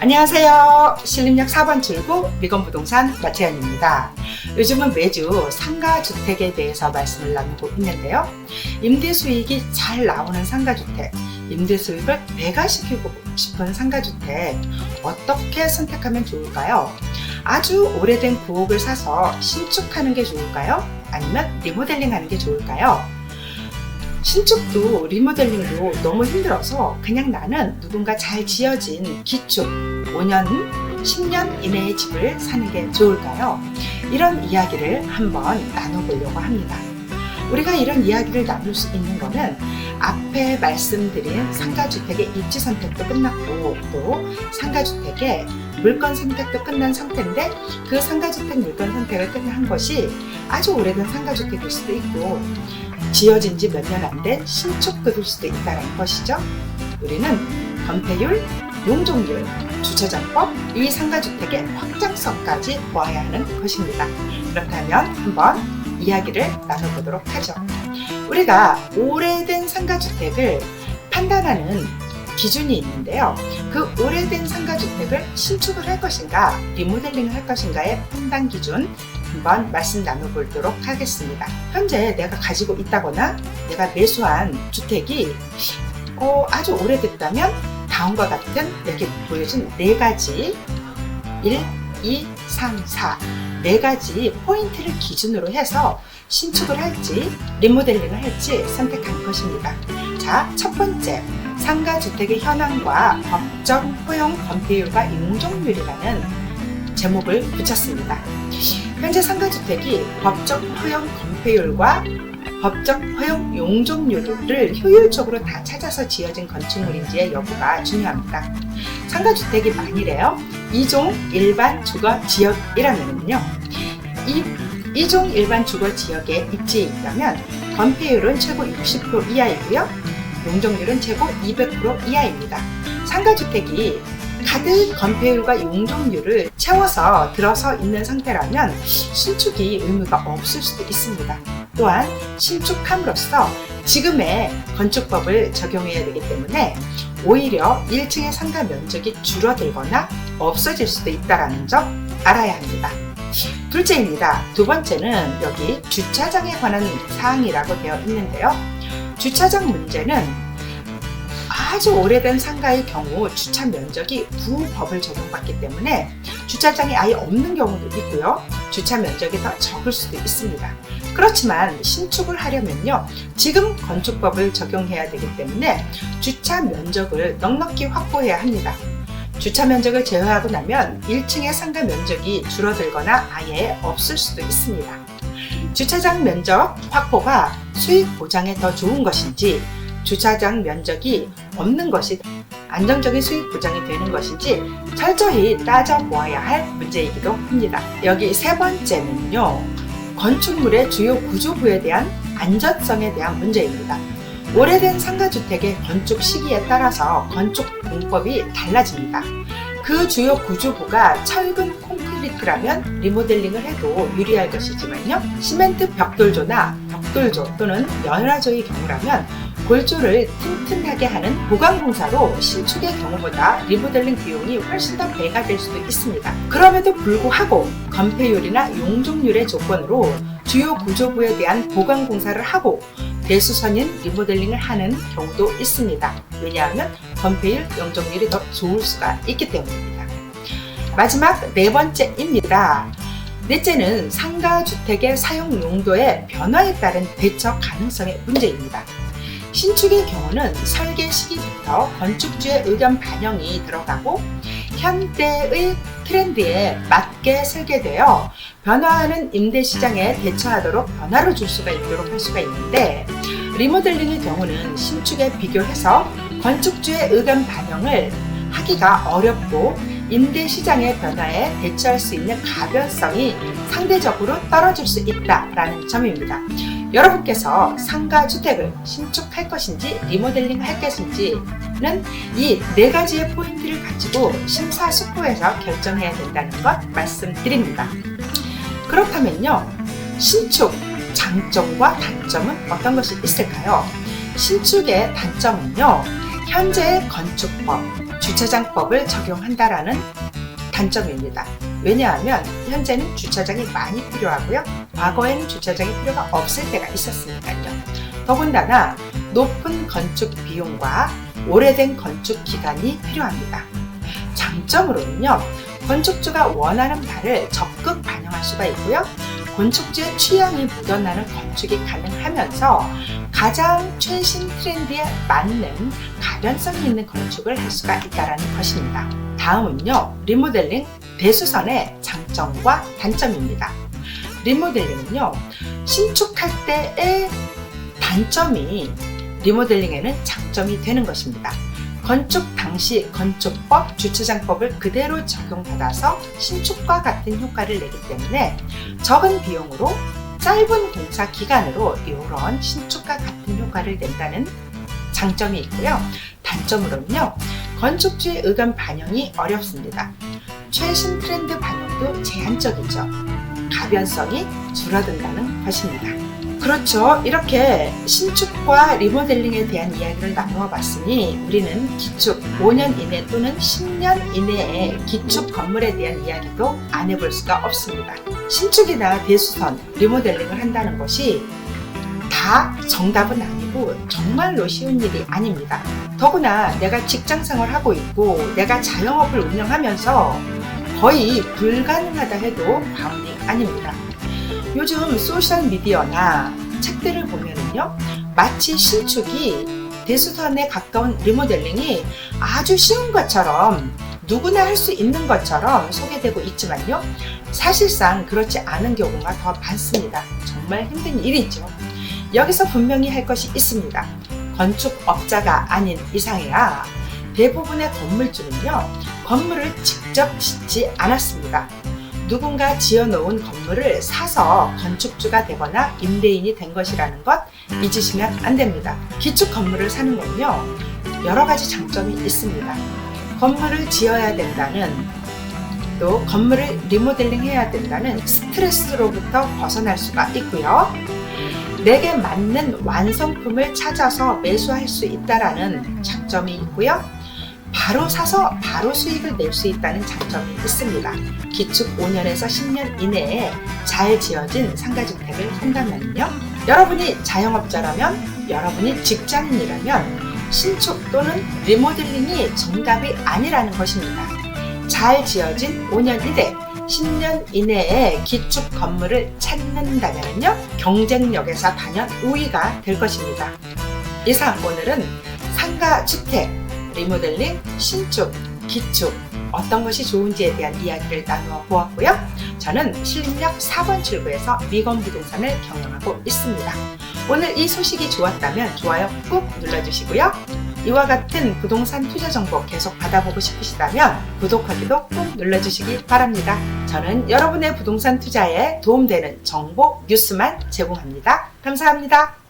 안녕하세요. 신림역 4번 출구 미건부동산 마채연입니다. 요즘은 매주 상가주택에 대해서 말씀을 나누고 있는데요. 임대수익이 잘 나오는 상가주택, 임대수익을 배가시키고 싶은 상가주택 어떻게 선택하면 좋을까요? 아주 오래된 구옥을 사서 신축하는 게 좋을까요? 아니면 리모델링 하는 게 좋을까요? 신축도 리모델링도 너무 힘들어서 그냥 나는 누군가 잘 지어진 기축 5년, 10년 이내의 집을 사는 게 좋을까요? 이런 이야기를 한번 나눠보려고 합니다. 우리가 이런 이야기를 나눌 수 있는 거는 앞에 말씀드린 상가주택의 입지 선택도 끝났고 또 상가주택의 물건 선택도 끝난 상태인데 그 상가주택 물건 선택을 끝난 것이 아주 오래된 상가주택일 수도 있고 지어진 지 몇 년 안 된 신축급일 수도 있다는 것이죠. 우리는 건폐율, 용적률, 주차장법, 이 상가주택의 확장성까지 보아야 하는 것입니다. 그렇다면 한번 이야기를 나눠보도록 하죠. 우리가 오래된 상가주택을 판단하는 기준이 있는데요. 그 오래된 상가주택을 신축을 할 것인가, 리모델링을 할 것인가의 판단 기준 한번 말씀 나눠보도록 하겠습니다. 현재 내가 가지고 있다거나 내가 매수한 주택이 아주 오래됐다면 다음과 같은 여기 보여준 4가지 1, 2, 3, 4 4가지 포인트를 기준으로 해서 신축을 할지 리모델링을 할지 선택하는 것입니다. 자, 첫 번째, 상가주택의 현황과 법적 허용 건폐율과 용적률이라는 제목을 붙였습니다. 현재 상가주택이 법적 허용 건폐율과 법적 허용 용적률을 효율적으로 다 찾아서 지어진 건축물인지의 여부가 중요합니다. 상가주택이 만일에요 2종 일반 주거 지역이라면요, 이종 일반 주거 지역에 입지해 있다면 건폐율은 최고 60% 이하이고요, 용적률은 최고 200% 이하입니다. 상가주택이 가득 건폐율과 용적률을 채워서 들어서 있는 상태라면 신축이 의무가 없을 수도 있습니다. 또한 신축함으로써 지금의 건축법을 적용해야 되기 때문에 오히려 1층의 상가 면적이 줄어들거나 없어질 수도 있다는 점 알아야 합니다. 둘째입니다. 두 번째는 여기 주차장에 관한 사항이라고 되어 있는데요. 주차장 문제는 아주 오래된 상가의 경우 주차 면적이 구법을 적용받기 때문에 주차장이 아예 없는 경우도 있고요, 주차 면적이 더 적을 수도 있습니다. 그렇지만 신축을 하려면요, 지금 건축법을 적용해야 되기 때문에 주차 면적을 넉넉히 확보해야 합니다. 주차 면적을 제외하고 나면 1층의 상가 면적이 줄어들거나 아예 없을 수도 있습니다. 주차장 면적 확보가 수익 보장에 더 좋은 것인지, 주차장 면적이 없는 것이 안정적인 수익 보장이 되는 것인지 철저히 따져보아야 할 문제이기도 합니다. 여기 세 번째는요, 건축물의 주요 구조부에 대한 안전성에 대한 문제입니다. 오래된 상가주택의 건축 시기에 따라서 건축 공법이 달라집니다. 그 주요 구조부가 철근 콘크리트라면 리모델링을 해도 유리할 것이지만요, 시멘트 벽돌조나 벽돌조 또는 연화조의 경우라면 골조를 튼튼하게 하는 보강공사로 신축의 경우보다 리모델링 비용이 훨씬 더 배가 될 수도 있습니다. 그럼에도 불구하고 건폐율이나 용적률의 조건으로 주요 구조부에 대한 보강공사를 하고 대수선인 리모델링을 하는 경우도 있습니다. 왜냐하면 건폐율, 용적률이 더 좋을 수가 있기 때문입니다. 마지막 네 번째입니다. 넷째는 상가주택의 사용 용도의 변화에 따른 대처 가능성의 문제입니다. 신축의 경우는 설계 시기부터 건축주의 의견 반영이 들어가고 현대의 트렌드에 맞게 설계되어 변화하는 임대시장에 대처하도록 변화를 줄 수가 있도록 할 수가 있는데, 리모델링의 경우는 신축에 비교해서 건축주의 의견 반영을 하기가 어렵고 임대시장의 변화에 대처할 수 있는 가변성이 상대적으로 떨어질 수 있다는 점입니다. 여러분께서 상가주택을 신축할 것인지 리모델링 할 것인지는 이 4가지의 포인트를 가지고 심사숙고해서 결정해야 된다는 것 말씀드립니다. 그렇다면요, 신축 장점과 단점은 어떤 것이 있을까요? 신축의 단점은요, 현재의 건축법, 주차장법을 적용한다라는 단점입니다. 왜냐하면 현재는 주차장이 많이 필요하고요. 과거에는 주차장이 필요가 없을 때가 있었으니까요. 더군다나 높은 건축 비용과 오래된 건축 기간이 필요합니다. 장점으로는요, 건축주가 원하는 바를 적극 반영할 수가 있고요. 건축주의 취향이 묻어나는 건축이 가능하면서 가장 최신 트렌드에 맞는 가변성 있는 건축을 할 수가 있다는 것입니다. 다음은요, 리모델링 대수선의 장점과 단점입니다. 리모델링은요, 신축할 때의 단점이 리모델링에는 장점이 되는 것입니다. 건축 당시 건축법, 주차장법을 그대로 적용받아서 신축과 같은 효과를 내기 때문에 적은 비용으로 짧은 공사 기간으로 이런 신축과 같은 효과를 낸다는 장점이 있고요. 단점으로는요, 건축주의 의견 반영이 어렵습니다. 최신 트렌드 반영도 제한적이죠. 가변성이 줄어든다는 것입니다. 그렇죠. 이렇게 신축과 리모델링에 대한 이야기를 나누어 봤으니 우리는 기축 5년 이내 또는 10년 이내의 기축 건물에 대한 이야기도 안 해볼 수가 없습니다. 신축이나 대수선, 리모델링을 한다는 것이 다 정답은 아니고 정말로 쉬운 일이 아닙니다. 더구나 내가 직장생활을 하고 있고 내가 자영업을 운영하면서 거의 불가능하다 해도 과언이 아닙니다. 요즘 소셜미디어나 책들을 보면은요, 마치 신축이 대수선에 가까운 리모델링이 아주 쉬운 것처럼 누구나 할 수 있는 것처럼 소개되고 있지만요, 사실상 그렇지 않은 경우가 더 많습니다. 정말 힘든 일이죠. 여기서 분명히 할 것이 있습니다. 건축업자가 아닌 이상이야 대부분의 건물주는요, 건물을 직접 짓지 않았습니다. 누군가 지어놓은 건물을 사서 건축주가 되거나 임대인이 된 것이라는 것 잊으시면 안 됩니다. 기축 건물을 사는 건요, 여러 가지 장점이 있습니다. 건물을 지어야 된다는, 또 건물을 리모델링 해야 된다는 스트레스로부터 벗어날 수가 있고요. 내게 맞는 완성품을 찾아서 매수할 수 있다는 장점이 있고요. 바로 사서 바로 수익을 낼 수 있다는 장점이 있습니다. 기축 5년에서 10년 이내에 잘 지어진 상가주택을 한다면요, 여러분이 자영업자라면, 여러분이 직장인이라면 신축 또는 리모델링이 정답이 아니라는 것입니다. 잘 지어진 5년 이내, 10년 이내에 기축 건물을 찾는다면요, 경쟁력에서 단연 우위가 될 것입니다. 이상 오늘은 상가주택, 리모델링, 신축, 기축 어떤 것이 좋은지에 대한 이야기를 나누어 보았고요. 저는 신림역 4번 출구에서 미건 부동산을 경영하고 있습니다. 오늘 이 소식이 좋았다면 좋아요 꾹 눌러주시고요. 이와 같은 부동산 투자 정보 계속 받아보고 싶으시다면 구독하기도 꾹 눌러주시기 바랍니다. 저는 여러분의 부동산 투자에 도움되는 정보, 뉴스만 제공합니다. 감사합니다.